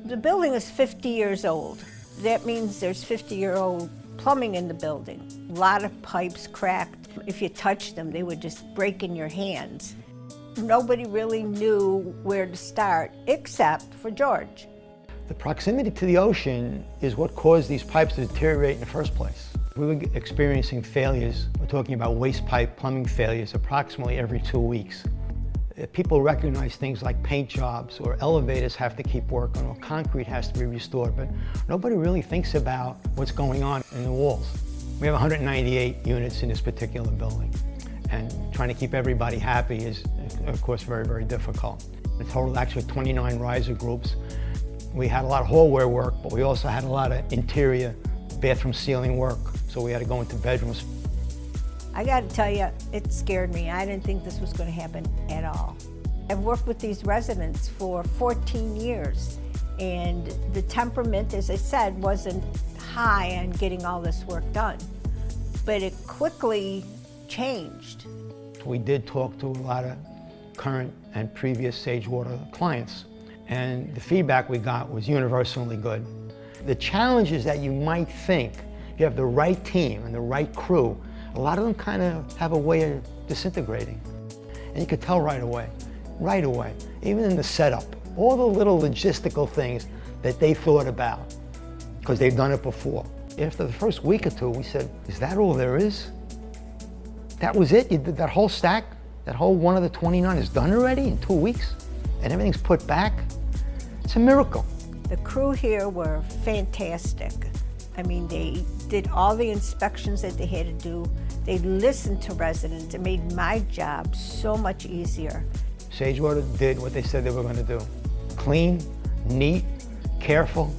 The building is 50 years old. That means there's 50-year-old plumbing in the building. A lot of pipes cracked. If you touched them, they would just break in your hands. Nobody really knew where to start, except for George. The proximity to the ocean is what caused these pipes to deteriorate in the first place. We were experiencing failures. We're talking about waste pipe plumbing failures approximately every 2 weeks. People recognize things like paint jobs or elevators have to keep working or concrete has to be restored, but nobody really thinks about what's going on in the walls. We have 198 units in this particular building, and trying to keep everybody happy is, of course, very, very difficult. The total actually 29 riser groups. We had a lot of hallway work, but we also had a lot of interior bathroom ceiling work, so we had to go into bedrooms. I gotta tell you, it scared me. I didn't think this was gonna happen at all. I've worked with these residents for 14 years, and the temperament, as I said, wasn't high on getting all this work done. But it quickly changed. We did talk to a lot of current and previous SageWater clients, and the feedback we got was universally good. The challenges that you might think, you have the right team and the right crew, a lot of them kind of have a way of disintegrating. And you could tell right away, even in the setup, all the little logistical things that they thought about, because they've done it before. After the first week or two, we said, is that all there is? That was it? You did that whole stack? That whole one of the 29 is done already in 2 weeks? And everything's put back? It's a miracle. The crew here were fantastic. I mean, they did all the inspections that they had to do. They listened to residents. It made my job so much easier. SageWater did what they said they were going to do. Clean, neat, careful,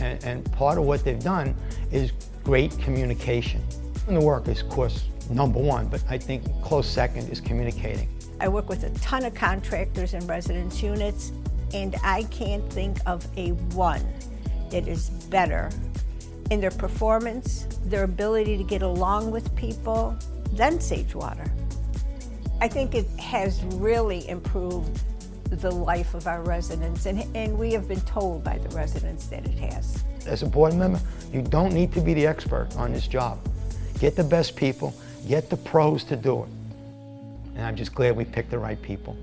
and part of what they've done is great communication. And the work is, of course, number one, but I think close second is communicating. I work with a ton of contractors and residence units, and I can't think of a one that is better in their performance, their ability to get along with people, than SageWater. I think it has really improved the life of our residents, and we have been told by the residents that it has. As a board member, you don't need to be the expert on this job. Get the best people, get the pros to do it. And I'm just glad we picked the right people.